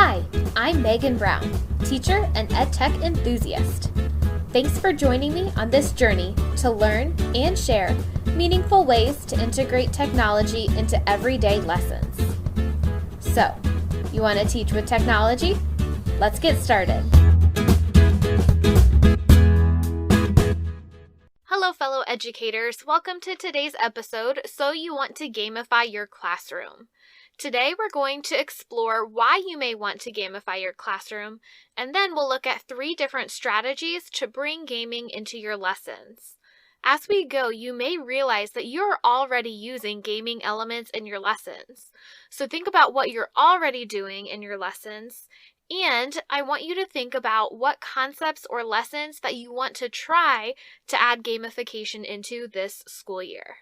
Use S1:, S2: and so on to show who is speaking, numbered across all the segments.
S1: Hi, I'm Megan Brown, teacher and EdTech enthusiast. Thanks for joining me on this journey to learn and share meaningful ways to integrate technology into everyday lessons. So, you want to teach with technology? Let's get started. Hello, fellow educators. Welcome to today's episode, So You Want to Gamify Your Classroom. Today, we're going to explore why you may want to gamify your classroom, and then we'll look at 3 different strategies to bring gaming into your lessons. As we go, you may realize that you're already using gaming elements in your lessons. So think about what you're already doing in your lessons, and I want you to think about what concepts or lessons that you want to try to add gamification into this school year.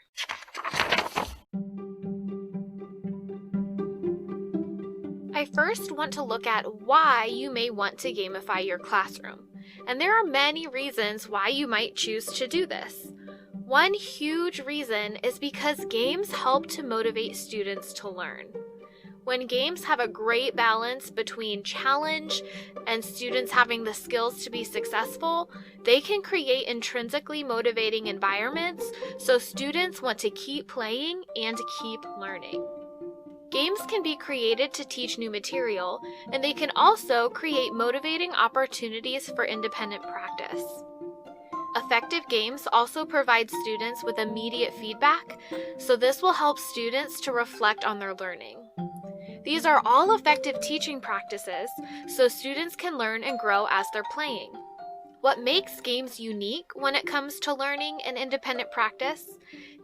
S1: I first want to look at why you may want to gamify your classroom. And there are many reasons why you might choose to do this. One huge reason is because games help to motivate students to learn. When games have a great balance between challenge and students having the skills to be successful, they can create intrinsically motivating environments so students want to keep playing and keep learning. Games can be created to teach new material, and they can also create motivating opportunities for independent practice. Effective games also provide students with immediate feedback, so this will help students to reflect on their learning. These are all effective teaching practices, so students can learn and grow as they're playing. What makes games unique when it comes to learning and independent practice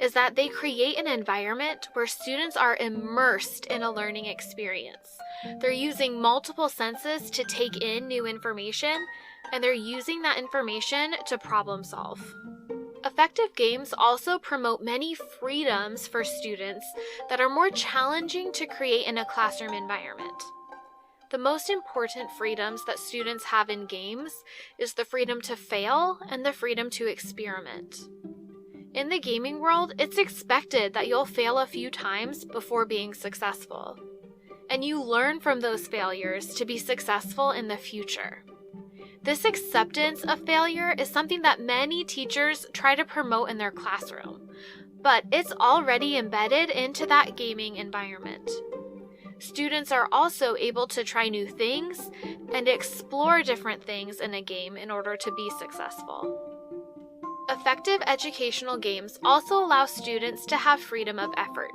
S1: is that they create an environment where students are immersed in a learning experience. They're using multiple senses to take in new information, and they're using that information to problem solve. Effective games also promote many freedoms for students that are more challenging to create in a classroom environment. The most important freedoms that students have in games is the freedom to fail and the freedom to experiment. In the gaming world, it's expected that you'll fail a few times before being successful. And you learn from those failures to be successful in the future. This acceptance of failure is something that many teachers try to promote in their classroom, but it's already embedded into that gaming environment. Students are also able to try new things and explore different things in a game in order to be successful. Effective educational games also allow students to have freedom of effort.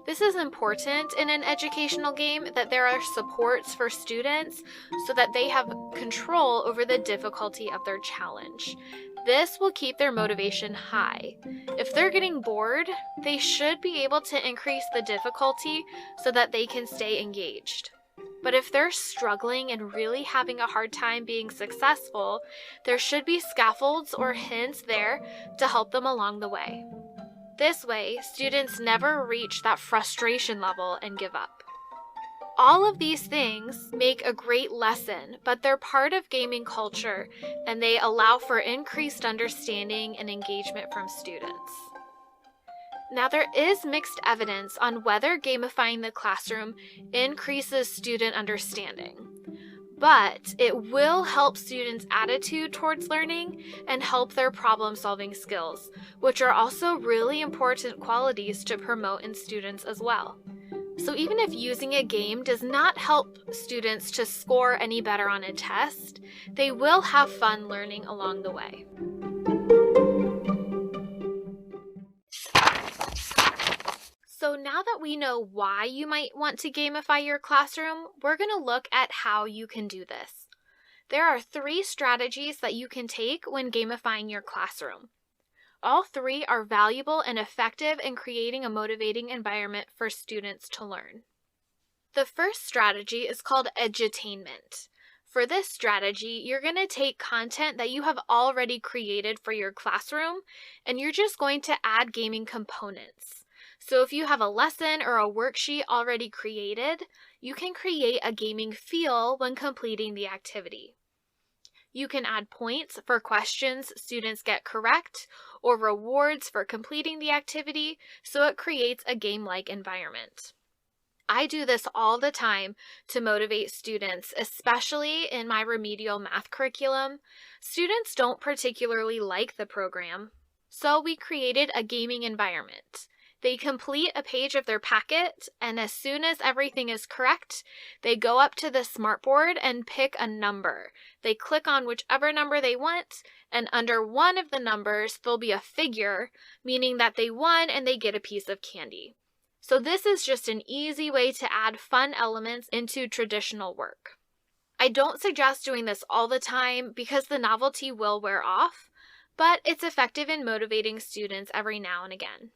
S1: This is important in an educational game, that there are supports for students so that they have control over the difficulty of their challenge. This will keep their motivation high. If they're getting bored, they should be able to increase the difficulty so that they can stay engaged. But if they're struggling and really having a hard time being successful, there should be scaffolds or hints there to help them along the way. This way, students never reach that frustration level and give up. All of these things make a great lesson, but they're part of gaming culture, and they allow for increased understanding and engagement from students. Now, there is mixed evidence on whether gamifying the classroom increases student understanding, but it will help students' attitude towards learning and help their problem-solving skills, which are also really important qualities to promote in students as well. So even if using a game does not help students to score any better on a test, they will have fun learning along the way. So now that we know why you might want to gamify your classroom, we're going to look at how you can do this. There are 3 strategies that you can take when gamifying your classroom. All 3 are valuable and effective in creating a motivating environment for students to learn. The first strategy is called Edutainment. For this strategy, you're going to take content that you have already created for your classroom, and you're just going to add gaming components. So if you have a lesson or a worksheet already created, you can create a gaming feel when completing the activity. You can add points for questions students get correct, or rewards for completing the activity, so it creates a game-like environment. I do this all the time to motivate students, especially in my remedial math curriculum. Students don't particularly like the program, so we created a gaming environment. They complete a page of their packet, and as soon as everything is correct, they go up to the smartboard and pick a number. They click on whichever number they want, and under one of the numbers, there'll be a figure, meaning that they won and they get a piece of candy. So this is just an easy way to add fun elements into traditional work. I don't suggest doing this all the time because the novelty will wear off, but it's effective in motivating students every now and again.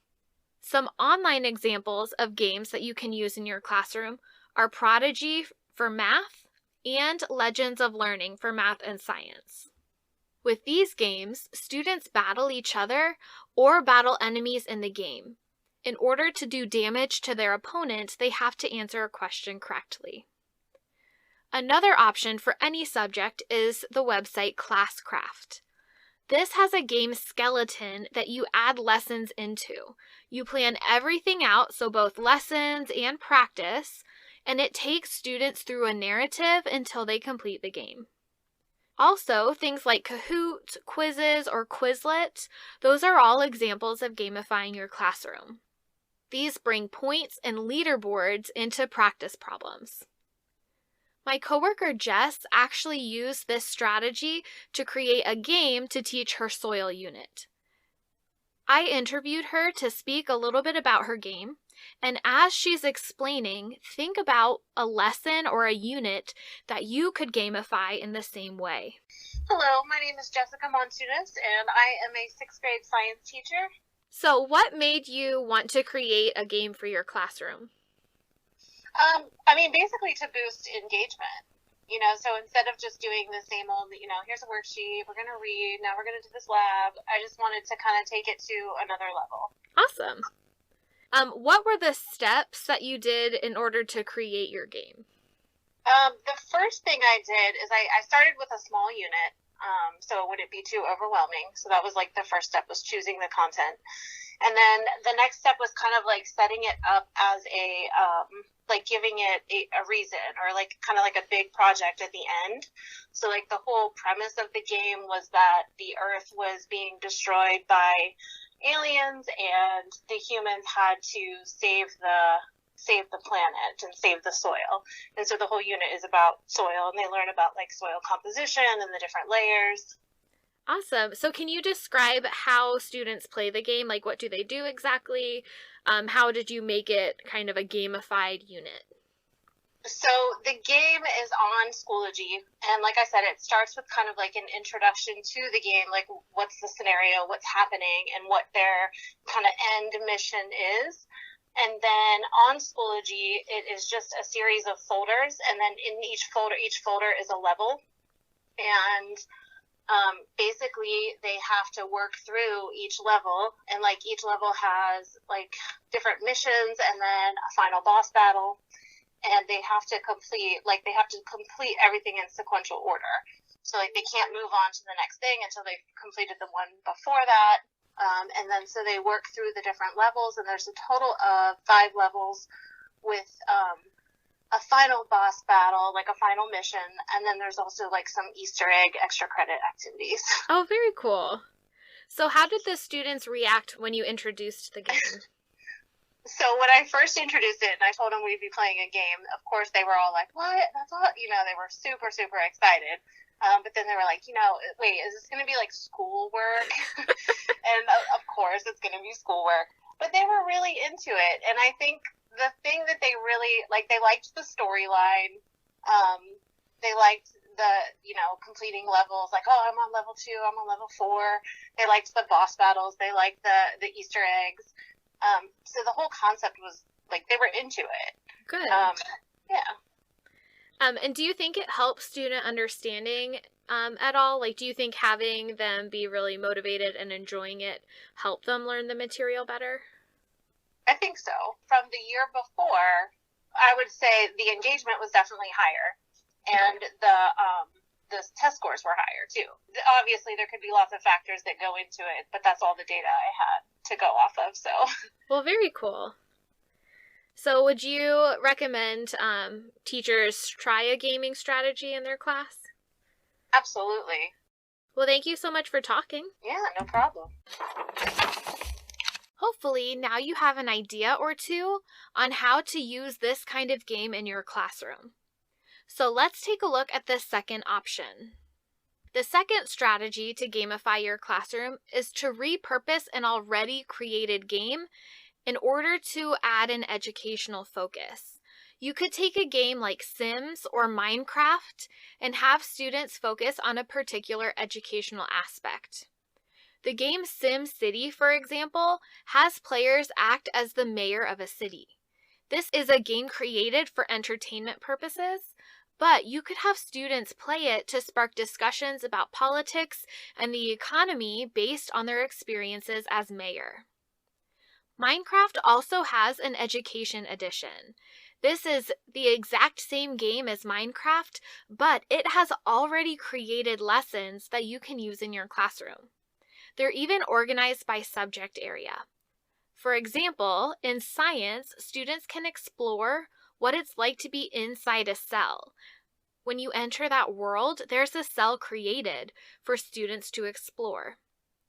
S1: Some online examples of games that you can use in your classroom are Prodigy for math and Legends of Learning for math and science. With these games, students battle each other or battle enemies in the game. In order to do damage to their opponent, they have to answer a question correctly. Another option for any subject is the website Classcraft. This has a game skeleton that you add lessons into. You plan everything out, so both lessons and practice, and it takes students through a narrative until they complete the game. Also, things like Kahoot, quizzes, or Quizlet, those are all examples of gamifying your classroom. These bring points and leaderboards into practice problems. My coworker Jess actually used this strategy to create a game to teach her soil unit. I interviewed her to speak a little bit about her game, and as she's explaining, think about a lesson or a unit that you could gamify in the same way.
S2: Hello, my name is Jessica Montunis, and I am a 6th grade science teacher.
S1: So what made you want to create a game for your classroom?
S2: Basically to boost engagement, so instead of just doing the same old, here's a worksheet, we're going to read, now we're going to do this lab, I just wanted to kind of take it to another level.
S1: Awesome. What were the steps that you did in order to create your game?
S2: The first thing I did is I started with a small unit, so it wouldn't be too overwhelming. So that was like the first step, was choosing the content. And then the next step was kind of like setting it up as giving it a reason, or like kind of like a big project at the end. So like the whole premise of the game was that the Earth was being destroyed by aliens, and the humans had to save the planet and save the soil. And so the whole unit is about soil, and they learn about like soil composition and the different layers.
S1: Awesome. So can you describe how students play the game? Like, what do they do exactly? How did you make it kind of a gamified unit?
S2: So the game is on Schoology, and like I said, it starts with kind of like an introduction to the game, like what's the scenario, what's happening, and what their kind of end mission is. And then on Schoology, it is just a series of folders, and then in each folder is a level. And basically they have to work through each level, and like each level has like different missions and then a final boss battle, and they have to complete everything in sequential order. So like they can't move on to the next thing until they've completed the one before that. And then so they work through the different levels, and there's a total of 5 levels with a final boss battle, like a final mission, and then there's also like some Easter egg extra credit activities.
S1: Oh, very cool. So how did the students react when you introduced the game?
S2: So when I first introduced it and I told them we'd be playing a game, of course they were all like, what? That's all? They were super, super excited. But then they were like, wait, is this going to be like schoolwork? And of course it's going to be schoolwork. But they were really into it. And I think the thing that they really, they liked the storyline. They liked the, completing levels. Like, oh, I'm on level 2, I'm on level 4. They liked the boss battles. They liked the Easter eggs. So the whole concept was, they were into it.
S1: Good.
S2: Yeah.
S1: And do you think it helps student understanding at all? Do you think having them be really motivated and enjoying it help them learn the material better?
S2: I think so. From the year before, I would say the engagement was definitely higher, and the test scores were higher too. Obviously, there could be lots of factors that go into it, but that's all the data I had to go off of. So,
S1: well, very cool. So would you recommend teachers try a gaming strategy in their class?
S2: Absolutely.
S1: Well, thank you so much for talking.
S2: Yeah, no problem.
S1: Hopefully, now you have an idea or two on how to use this kind of game in your classroom. So let's take a look at the second option. The second strategy to gamify your classroom is to repurpose an already created game in order to add an educational focus. You could take a game like Sims or Minecraft and have students focus on a particular educational aspect. The game Sim City, for example, has players act as the mayor of a city. This is a game created for entertainment purposes, but you could have students play it to spark discussions about politics and the economy based on their experiences as mayor. Minecraft also has an education edition. This is the exact same game as Minecraft, but it has already created lessons that you can use in your classroom. They're even organized by subject area. For example, in science, students can explore what it's like to be inside a cell. When you enter that world, there's a cell created for students to explore.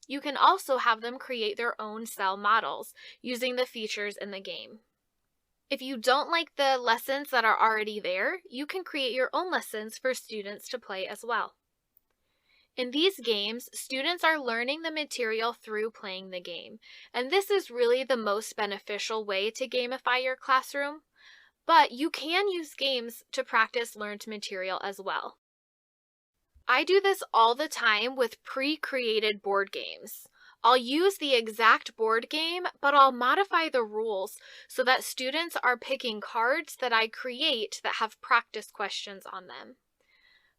S1: You can also have them create their own cell models using the features in the game. If you don't like the lessons that are already there, you can create your own lessons for students to play as well. In these games, students are learning the material through playing the game, and this is really the most beneficial way to gamify your classroom, but you can use games to practice learned material as well. I do this all the time with pre-created board games. I'll use the exact board game, but I'll modify the rules so that students are picking cards that I create that have practice questions on them.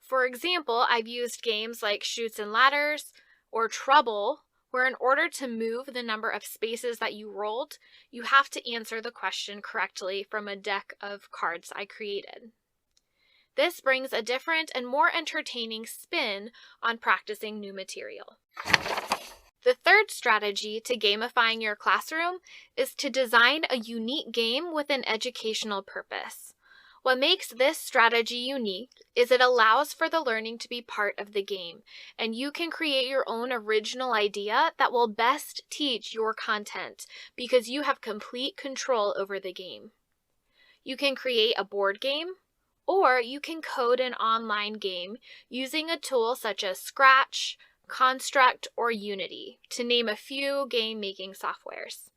S1: For example, I've used games like Chutes and Ladders or Trouble, where in order to move the number of spaces that you rolled, you have to answer the question correctly from a deck of cards I created. This brings a different and more entertaining spin on practicing new material. The third strategy to gamifying your classroom is to design a unique game with an educational purpose. What makes this strategy unique is it allows for the learning to be part of the game, and you can create your own original idea that will best teach your content because you have complete control over the game. You can create a board game, or you can code an online game using a tool such as Scratch, Construct, or Unity, to name a few game-making softwares.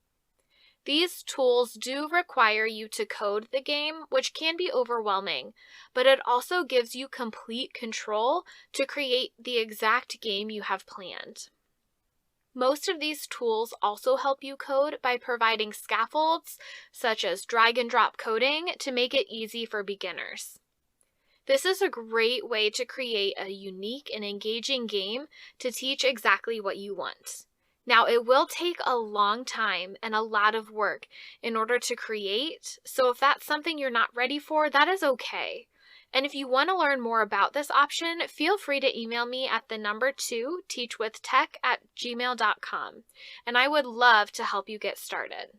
S1: These tools do require you to code the game, which can be overwhelming, but it also gives you complete control to create the exact game you have planned. Most of these tools also help you code by providing scaffolds, such as drag and drop coding, to make it easy for beginners. This is a great way to create a unique and engaging game to teach exactly what you want. Now, it will take a long time and a lot of work in order to create, so if that's something you're not ready for, that is okay. And if you want to learn more about this option, feel free to email me at the number 2, teachwithtech@gmail.com, and I would love to help you get started.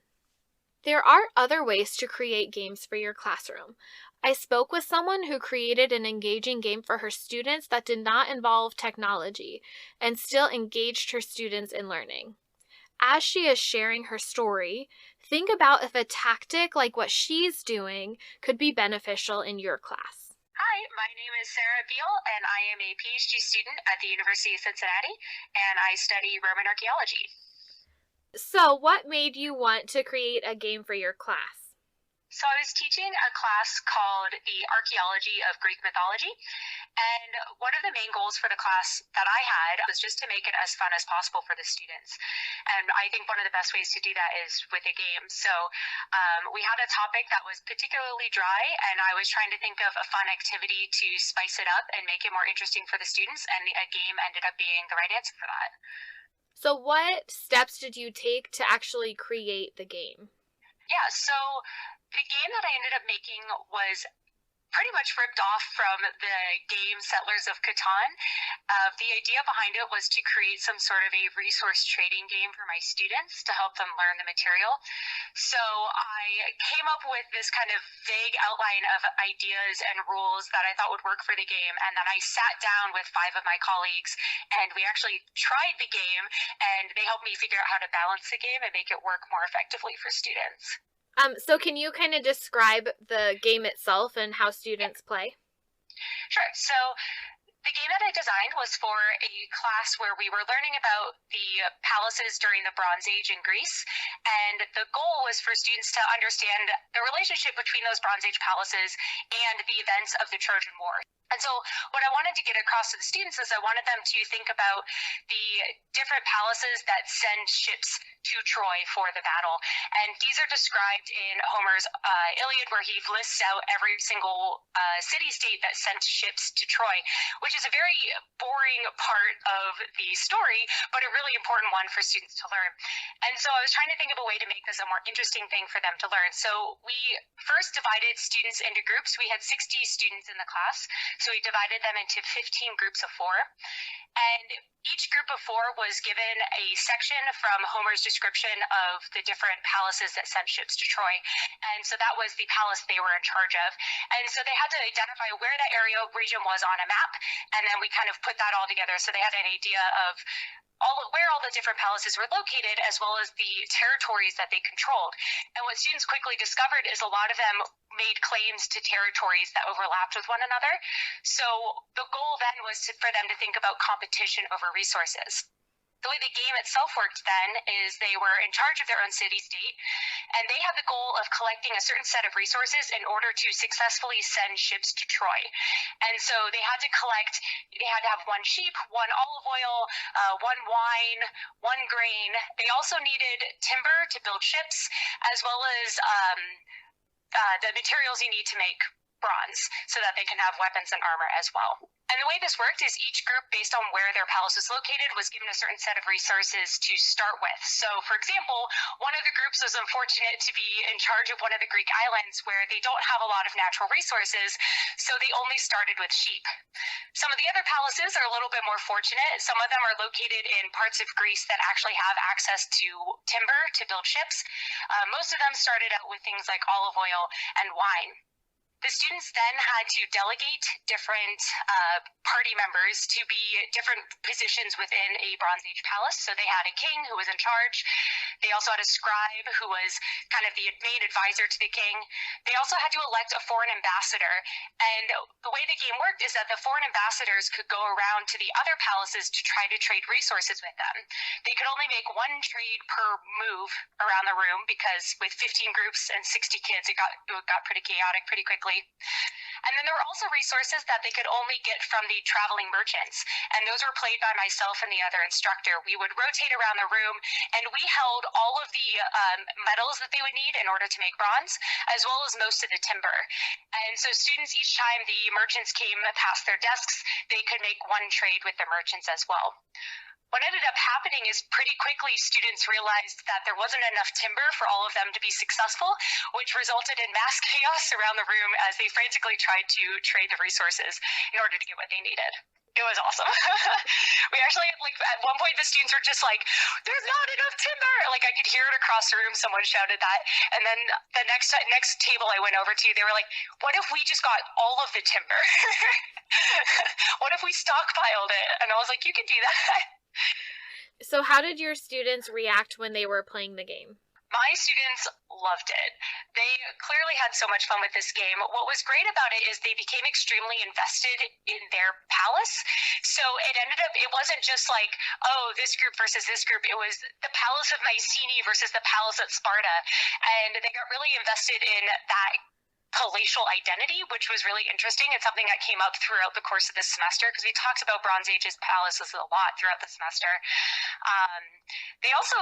S1: There are other ways to create games for your classroom. I spoke with someone who created an engaging game for her students that did not involve technology and still engaged her students in learning. As she is sharing her story, think about if a tactic like what she's doing could be beneficial in your class.
S3: Hi, my name is Sarah Beal, and I am a PhD student at the University of Cincinnati, and I study Roman archaeology.
S1: So, what made you want to create a game for your class?
S3: So I was teaching a class called the Archaeology of Greek Mythology, and one of the main goals for the class that I had was just to make it as fun as possible for the students. And I think one of the best ways to do that is with a game. So we had a topic that was particularly dry, and I was trying to think of a fun activity to spice it up and make it more interesting for the students, and a game ended up being the right answer for that.
S1: So what steps did you take to actually create the game?
S3: Yeah, so the game that I ended up making was pretty much ripped off from the game Settlers of Catan. The idea behind it was to create some sort of a resource trading game for my students to help them learn the material. So I came up with this kind of vague outline of ideas and rules that I thought would work for the game, and then I sat down with 5 of my colleagues, and we actually tried the game, and they helped me figure out how to balance the game and make it work more effectively for students.
S1: So can you kind of describe the game itself and how students play?
S3: Sure. So the game that I designed was for a class where we were learning about the palaces during the Bronze Age in Greece, and the goal was for students to understand the relationship between those Bronze Age palaces and the events of the Trojan War. And so what I wanted to get across to the students is I wanted them to think about the different palaces that send ships to Troy for the battle. And these are described in Homer's Iliad, where he lists out every single city-state that sent ships to Troy, which is a very boring part of the story, but a really important one for students to learn. And so I was trying to think of a way to make this a more interesting thing for them to learn. So we first divided students into groups. We had 60 students in the class. So we divided them into 15 groups of 4. And each group of 4 was given a section from Homer's description of the different palaces that sent ships to Troy. And so that was the palace they were in charge of. And so they had to identify where that region was on a map. And then we kind of put that all together. So they had an idea of where all the different palaces were located, as well as the territories that they controlled. And what students quickly discovered is a lot of them made claims to territories that overlapped with one another. So the goal then was for them to think about competition over resources. The way the game itself worked then is they were in charge of their own city-state, and they had the goal of collecting a certain set of resources in order to successfully send ships to Troy. And so they had to have 1 sheep, 1 olive oil, 1 wine, 1 grain. They also needed timber to build ships, as well as the materials you need to make bronze, so that they can have weapons and armor as well. And the way this worked is each group, based on where their palace was located, was given a certain set of resources to start with. So, for example, one of the groups was unfortunate to be in charge of one of the Greek islands where they don't have a lot of natural resources, so they only started with sheep. Some of the other palaces are a little bit more fortunate. Some of them are located in parts of Greece that actually have access to timber to build ships. Most of them started out with things like olive oil and wine. The students then had to delegate different party members to be different positions within a Bronze Age palace. So they had a king who was in charge. They also had a scribe who was kind of the main advisor to the king. They also had to elect a foreign ambassador. And the way the game worked is that the foreign ambassadors could go around to the other palaces to try to trade resources with them. They could only make 1 trade per move around the room, because with 15 groups and 60 kids, it got pretty chaotic pretty quickly. And then there were also resources that they could only get from the traveling merchants, and those were played by myself and the other instructor. We would rotate around the room, and we held all of the metals that they would need in order to make bronze, as well as most of the timber. And so students, each time the merchants came past their desks, they could make 1 trade with the merchants as well. What ended up happening is pretty quickly students realized that there wasn't enough timber for all of them to be successful, which resulted in mass chaos around the room as they frantically tried to trade the resources in order to get what they needed. It was awesome. We actually, at one point, the students were just like, "There's not enough timber!" I could hear it across the room. Someone shouted that. And then the next table I went over to, they were like, "What if we just got all of the timber? What if we stockpiled it?" And I was like, "You could do that."
S1: So how did your students react when they were playing the game?
S3: My students loved it. They clearly had so much fun with this game. What was great about it is they became extremely invested in their palace. So it wasn't just like, oh, this group versus this group. It was the palace of Mycenae versus the palace at Sparta. And they got really invested in that palatial identity, which was really interesting. It's something that came up throughout the course of this semester, because we talked about Bronze Age's palaces a lot throughout the semester. They also,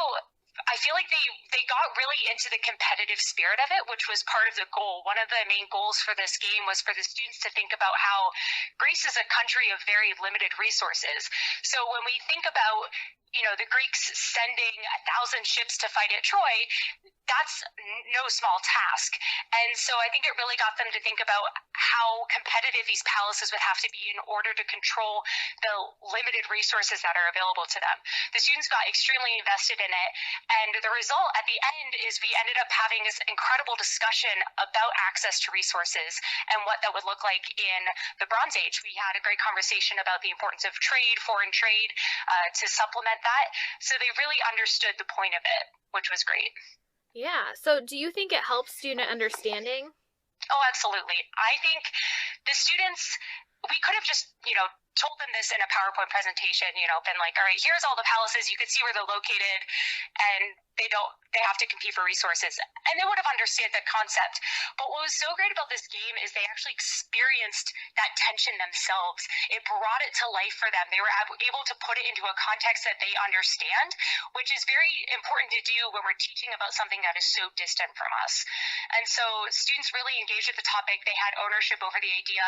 S3: I feel like they got really into the competitive spirit of it, which was part of the goal. One of the main goals for this game was for the students to think about how Greece is a country of very limited resources. So when we think about the Greeks sending 1,000 ships to fight at Troy, that's no small task. And so I think it really got them to think about how competitive these palaces would have to be in order to control the limited resources that are available to them. The students got extremely invested in it, and the result at the end is we ended up having this incredible discussion about access to resources and what that would look like in the Bronze Age. We had a great conversation about the importance of trade, foreign trade, to supplement that. So they really understood the point of it, which was great.
S1: Yeah. So do you think it helps student understanding?
S3: Oh, absolutely. I think the students, we could have just, told them this in a PowerPoint presentation, been like, all right, here's all the palaces, you can see where they're located, and they have to compete for resources. And they would have understood the concept. But what was so great about this game is they actually experienced that tension themselves. It brought it to life for them. They were able to put it into a context that they understand, which is very important to do when we're teaching about something that is so distant from us. And so students really engaged with the topic. They had ownership over the idea,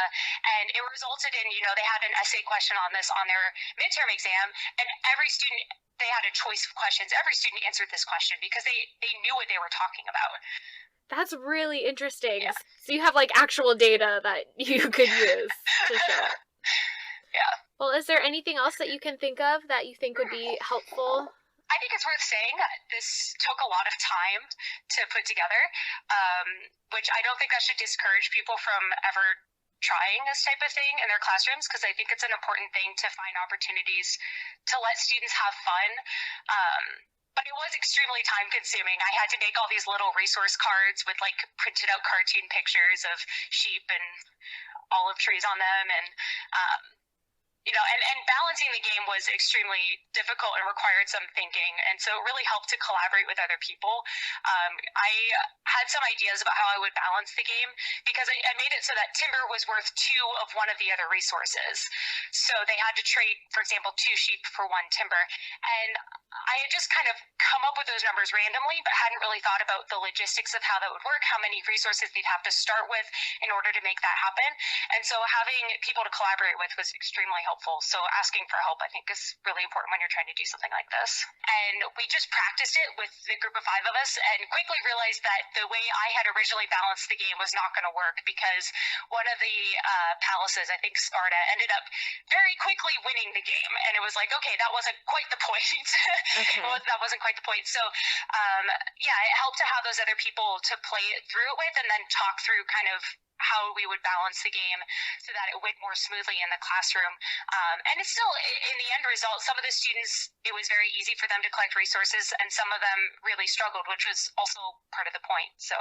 S3: and it resulted in, they had an essay question on this on their midterm exam, and every student, they had a choice of questions. Every student answered this question because they knew what they were talking about.
S1: That's really interesting.
S3: Yeah.
S1: So you have actual data that you could use to show it.
S3: Yeah.
S1: Well, is there anything else that you can think of that you think would be helpful?
S3: I think it's worth saying that this took a lot of time to put together, which I don't think that should discourage people from ever trying this type of thing in their classrooms, because I think it's an important thing to find opportunities to let students have fun. But it was extremely time consuming. I had to make all these little resource cards with printed out cartoon pictures of sheep and olive trees on them, and and balancing the game was extremely difficult and required some thinking. And so it really helped to collaborate with other people. I had some ideas about how I would balance the game, because I made it so that timber was worth 2 of one of the other resources. So they had to trade, for example, 2 sheep for 1 timber. And I had just kind of come up with those numbers randomly, but hadn't really thought about the logistics of how that would work, how many resources they'd have to start with in order to make that happen. And so having people to collaborate with was extremely helpful. So asking for help, I think, is really important when you're trying to do something like this. And we just practiced it with the group of 5 of us, and quickly realized that the way I had originally balanced the game was not going to work, because one of the palaces, I think Sparta, ended up very quickly winning the game. And it was like, okay, that wasn't quite the point.
S1: Okay.
S3: That wasn't quite the point. So, it helped to have those other people to play it through it with, and then talk through kind of how we would balance the game so that it went more smoothly in the classroom. And it's still, in the end result, some of the students, it was very easy for them to collect resources, and some of them really struggled, which was also part of the point. So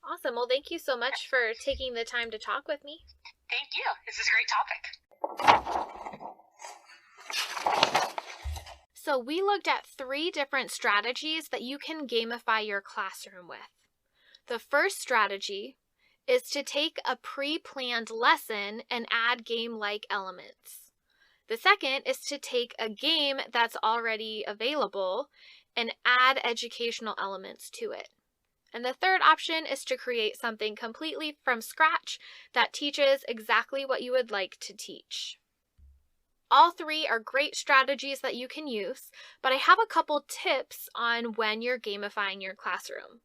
S1: awesome. Well, thank you so much for taking the time to talk with me.
S3: Thank you. This is a great topic.
S1: So we looked at 3 different strategies that you can gamify your classroom with. The first strategy is to take a pre-planned lesson and add game-like elements. The second is to take a game that's already available and add educational elements to it. And the third option is to create something completely from scratch that teaches exactly what you would like to teach. All 3 are great strategies that you can use, but I have a couple tips on when you're gamifying your classroom.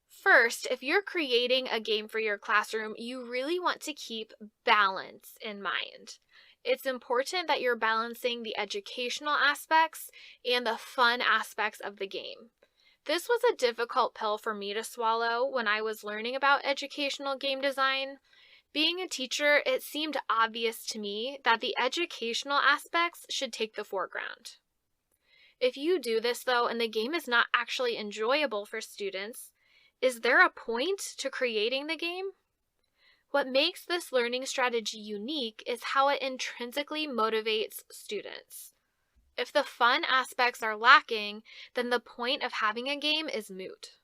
S1: First, if you're creating a game for your classroom, you really want to keep balance in mind. It's important that you're balancing the educational aspects and the fun aspects of the game. This was a difficult pill for me to swallow when I was learning about educational game design. Being a teacher, it seemed obvious to me that the educational aspects should take the foreground. If you do this, though, and the game is not actually enjoyable for students, is there a point to creating the game? What makes this learning strategy unique is how it intrinsically motivates students. If the fun aspects are lacking, then the point of having a game is moot.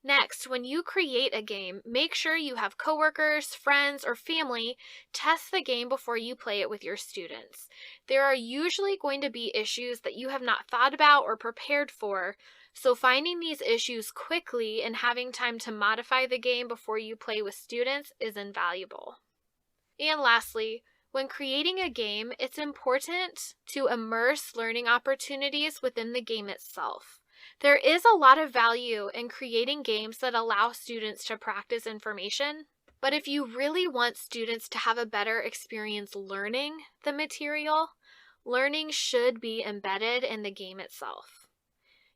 S1: Next, when you create a game, make sure you have coworkers, friends, or family test the game before you play it with your students. There are usually going to be issues that you have not thought about or prepared for, so finding these issues quickly and having time to modify the game before you play with students is invaluable. And lastly, when creating a game, it's important to immerse learning opportunities within the game itself. There is a lot of value in creating games that allow students to practice information, but if you really want students to have a better experience learning the material, learning should be embedded in the game itself.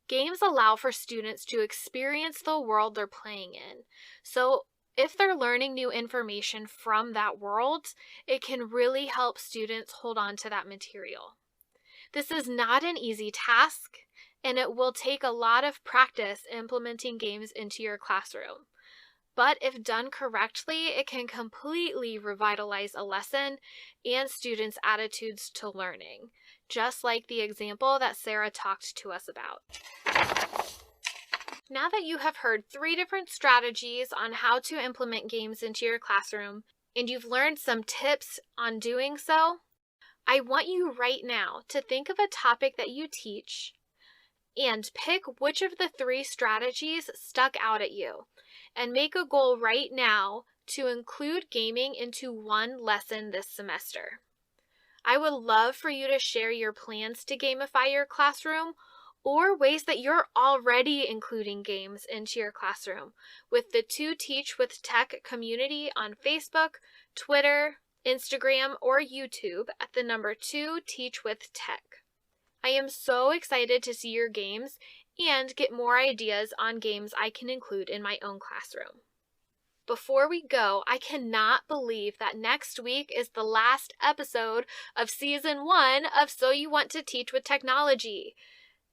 S1: Games allow for students to experience the world they're playing in, so if they're learning new information from that world, it can really help students hold on to that material. This is not an easy task, and it will take a lot of practice implementing games into your classroom. But if done correctly, it can completely revitalize a lesson and students' attitudes to learning, just like the example that Sarah talked to us about. Now that you have heard 3 different strategies on how to implement games into your classroom, and you've learned some tips on doing so, I want you right now to think of a topic that you teach and pick which of the 3 strategies stuck out at you, and make a goal right now to include gaming into one lesson this semester. I would love for you to share your plans to gamify your classroom or ways that you're already including games into your classroom with the 2 Teach with Tech community on Facebook, Twitter, Instagram, or YouTube at the number 2 Teach with Tech. I am so excited to see your games and get more ideas on games I can include in my own classroom. Before we go, I cannot believe that next week is the last episode of Season 1 of So You Want to Teach with Technology.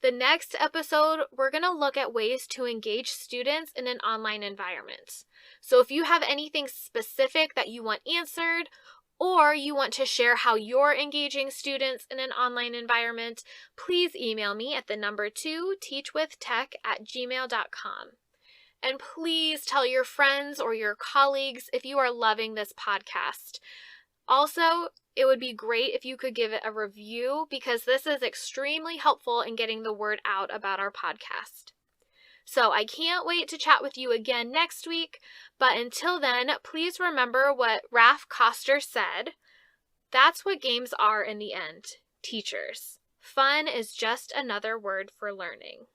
S1: The next episode, we're going to look at ways to engage students in an online environment. So if you have anything specific that you want answered, or you want to share how you're engaging students in an online environment, please email me at the number 2 teachwithtech@gmail.com. And please tell your friends or your colleagues if you are loving this podcast. Also, it would be great if you could give it a review because this is extremely helpful in getting the word out about our podcast. So I can't wait to chat with you again next week, but until then, please remember what Ralph Koster said. That's what games are in the end, teachers. Fun is just another word for learning.